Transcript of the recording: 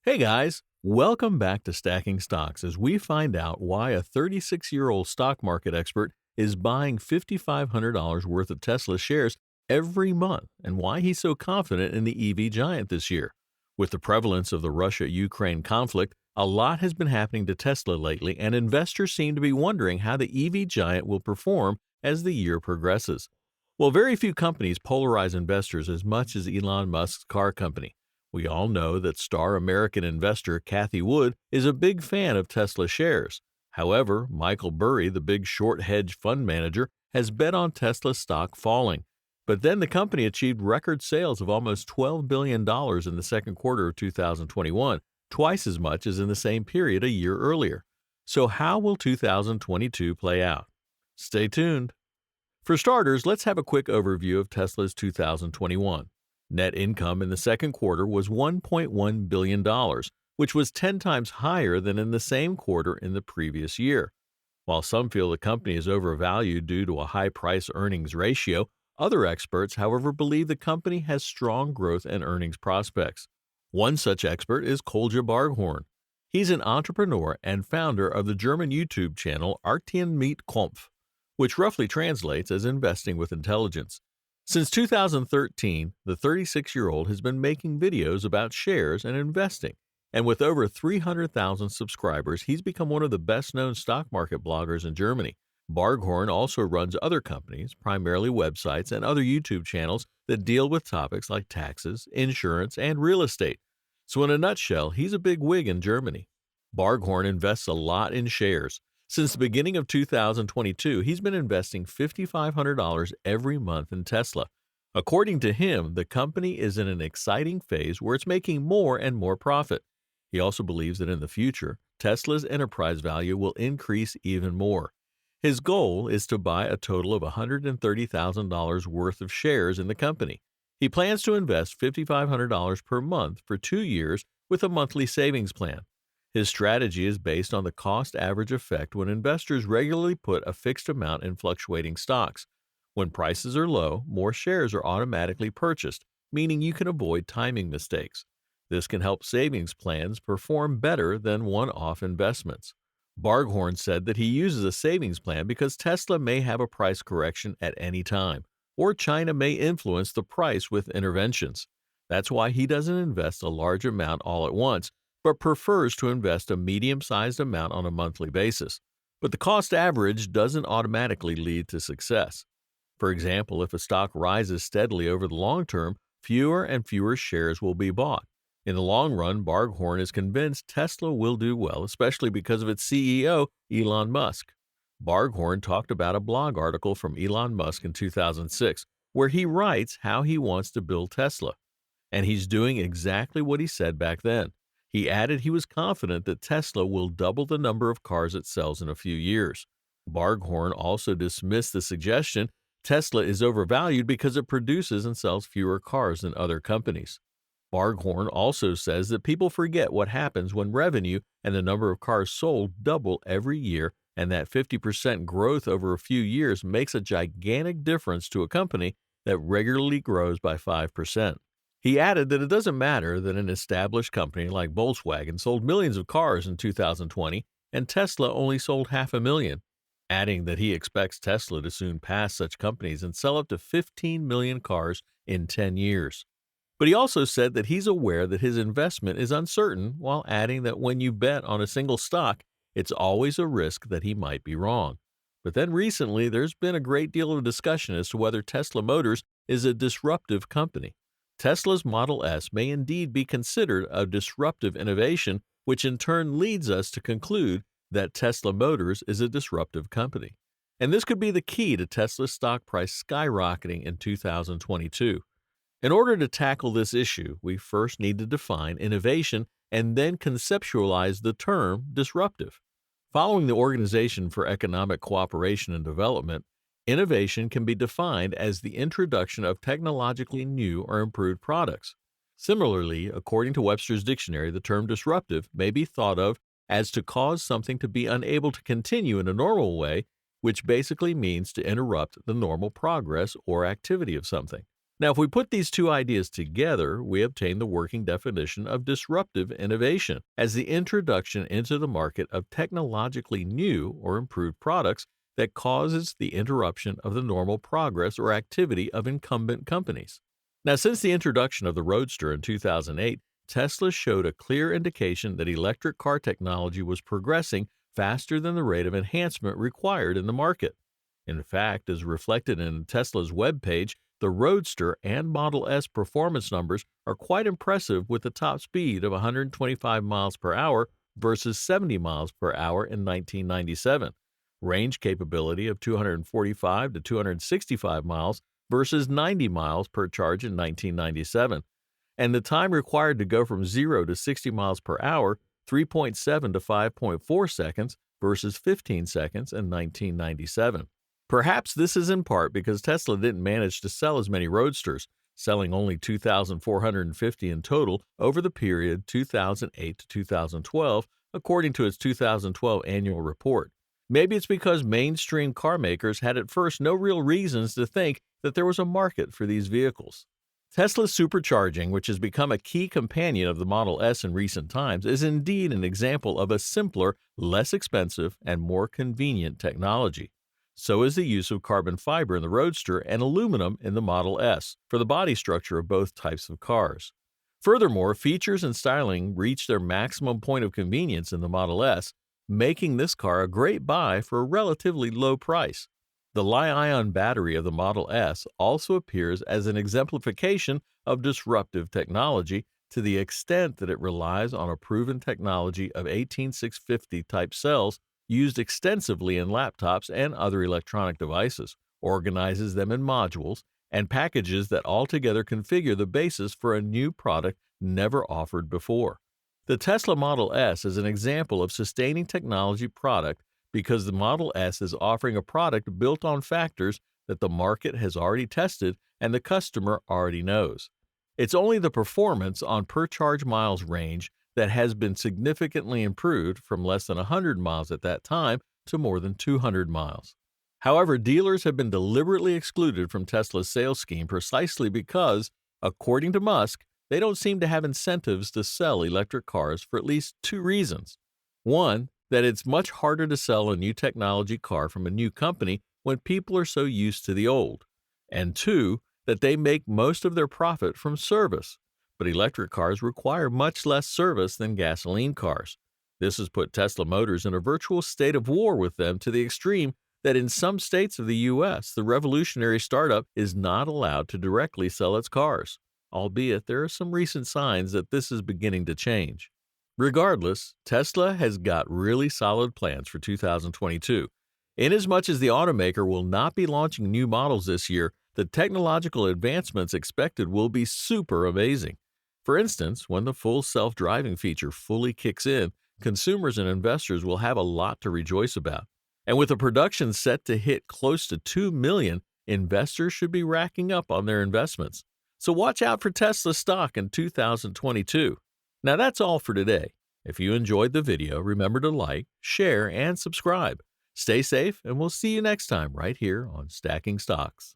Hey guys, welcome back to Stacking Stocks as we find out why a 36-year-old stock market expert is buying $5,500 worth of Tesla shares every month and why he's so confident in the EV giant this year. With the prevalence of the Russia-Ukraine conflict, a lot has been happening to Tesla lately, and investors seem to be wondering how the EV giant will perform as the year progresses. Well, very few companies polarize investors as much as Elon Musk's car company. We all know that star American investor Cathie is a big fan of Tesla shares. However, Michael Burry, the big short hedge fund manager, has bet on Tesla stock falling. But then the company achieved record sales of almost $12 billion in the second quarter of 2021, twice as much as in the same period a year earlier. So how will 2022 play out? Stay tuned. For starters, let's have a quick overview of Tesla's 2021. Net income in the second quarter was $1.1 billion, which was 10 times higher than in the same quarter in the previous year. While some feel the company is overvalued due to a high price-earnings ratio, other experts, however, believe the company has strong growth and earnings prospects. One such expert is Kolja Barghorn. He's an entrepreneur and founder of the German YouTube channel Aktien mit Kopf, which roughly translates as investing with intelligence. Since 2013, the 36-year-old has been making videos about shares and investing, and with over 300,000 subscribers, he's become one of the best-known stock market bloggers in Germany. Barghorn also runs other companies, primarily websites and other YouTube channels that deal with topics like taxes, insurance, and real estate. So in a nutshell, he's a big wig in Germany. Barghorn invests a lot in shares. Since the beginning of 2022, he's been investing $5,500 every month in Tesla. According to him, the company is in an exciting phase where it's making more and more profit. He also believes that in the future, Tesla's enterprise value will increase even more. His goal is to buy a total of $130,000 worth of shares in the company. He plans to invest $5,500 per month for 2 years with a monthly savings plan. His strategy is based on the cost average effect when investors regularly put a fixed amount in fluctuating stocks. When prices are low, more shares are automatically purchased, meaning you can avoid timing mistakes. This can help savings plans perform better than one-off investments. Barghorn said that he uses a savings plan because Tesla may have a price correction at any time, or China may influence the price with interventions. That's why he doesn't invest a large amount all at once, but prefers to invest a medium-sized amount on a monthly basis. But the cost average doesn't automatically lead to success. For example, if a stock rises steadily over the long term, fewer and fewer shares will be bought. In the long run, Barghorn is convinced Tesla will do well, especially because of its CEO, Elon Musk. Barghorn talked about a blog article from Elon Musk in 2006, where he writes how he wants to build Tesla. And he's doing exactly what he said back then. He added he was confident that Tesla will double the number of cars it sells in a few years. Barghorn also dismissed the suggestion Tesla is overvalued because it produces and sells fewer cars than other companies. Barghorn also says that people forget what happens when revenue and the number of cars sold double every year, and that 50% growth over a few years makes a gigantic difference to a company that regularly grows by 5%. He added that it doesn't matter that an established company like Volkswagen sold millions of cars in 2020 and Tesla only sold 500,000, adding that he expects Tesla to soon pass such companies and sell up to 15 million cars in 10 years. But he also said that he's aware that his investment is uncertain, while adding that when you bet on a single stock, it's always a risk that he might be wrong. But then recently, there's been a great deal of discussion as to whether Tesla Motors is a disruptive company. Tesla's Model S may indeed be considered a disruptive innovation, which in turn leads us to conclude that Tesla Motors is a disruptive company. And this could be the key to Tesla's stock price skyrocketing in 2022. In order to tackle this issue, we first need to define innovation and then conceptualize the term disruptive. Following the Organization for Economic Cooperation and Development, innovation can be defined as the introduction of technologically new or improved products. Similarly, according to Webster's Dictionary, the term disruptive may be thought of as to cause something to be unable to continue in a normal way, which basically means to interrupt the normal progress or activity of something. Now, if we put these two ideas together, we obtain the working definition of disruptive innovation as the introduction into the market of technologically new or improved products that causes the interruption of the normal progress or activity of incumbent companies. Now, since the introduction of the Roadster in 2008, Tesla showed a clear indication that electric car technology was progressing faster than the rate of enhancement required in the market. In fact, as reflected in Tesla's webpage, the Roadster and Model S performance numbers are quite impressive with the top speed of 125 miles per hour versus 70 miles per hour in 1997, range capability of 245 to 265 miles versus 90 miles per charge in 1997, and the time required to go from 0 to 60 miles per hour, 3.7 to 5.4 seconds versus 15 seconds in 1997. Perhaps this is in part because Tesla didn't manage to sell as many Roadsters, selling only 2,450 in total over the period 2008 to 2012, according to its 2012 annual report. Maybe it's because mainstream car makers had at first no real reasons to think that there was a market for these vehicles. Tesla's supercharging, which has become a key companion of the Model S in recent times, is indeed an example of a simpler, less expensive, and more convenient technology. So is the use of carbon fiber in the Roadster and aluminum in the Model S for the body structure of both types of cars. Furthermore, features and styling reach their maximum point of convenience in the Model S, making this car a great buy for a relatively low price. The Li-ion battery of the Model S also appears as an exemplification of disruptive technology to the extent that it relies on a proven technology of 18650 type cells used extensively in laptops and other electronic devices, organizes them in modules, and packages that altogether configure the basis for a new product never offered before. The Tesla Model S is an example of sustaining technology product because the Model S is offering a product built on factors that the market has already tested and the customer already knows. It's only the performance on per charge miles range that has been significantly improved from less than 100 miles at that time to more than 200 miles. However, dealers have been deliberately excluded from Tesla's sales scheme precisely because, according to Musk, they don't seem to have incentives to sell electric cars for at least two reasons. One, that it's much harder to sell a new technology car from a new company when people are so used to the old. And two, that they make most of their profit from service. But electric cars require much less service than gasoline cars. This has put Tesla Motors in a virtual state of war with them to the extreme that in some states of the U.S., the revolutionary startup is not allowed to directly sell its cars, albeit there are some recent signs that this is beginning to change. Regardless, Tesla has got really solid plans for 2022. Inasmuch as the automaker will not be launching new models this year, the technological advancements expected will be super amazing. For instance, when the full self-driving feature fully kicks in, consumers and investors will have a lot to rejoice about. And with the production set to hit close to 2 million, investors should be racking up on their investments. So watch out for Tesla stock in 2022. Now that's all for today. If you enjoyed the video, remember to like, share, and subscribe. Stay safe, and we'll see you next time right here on Stacking Stocks.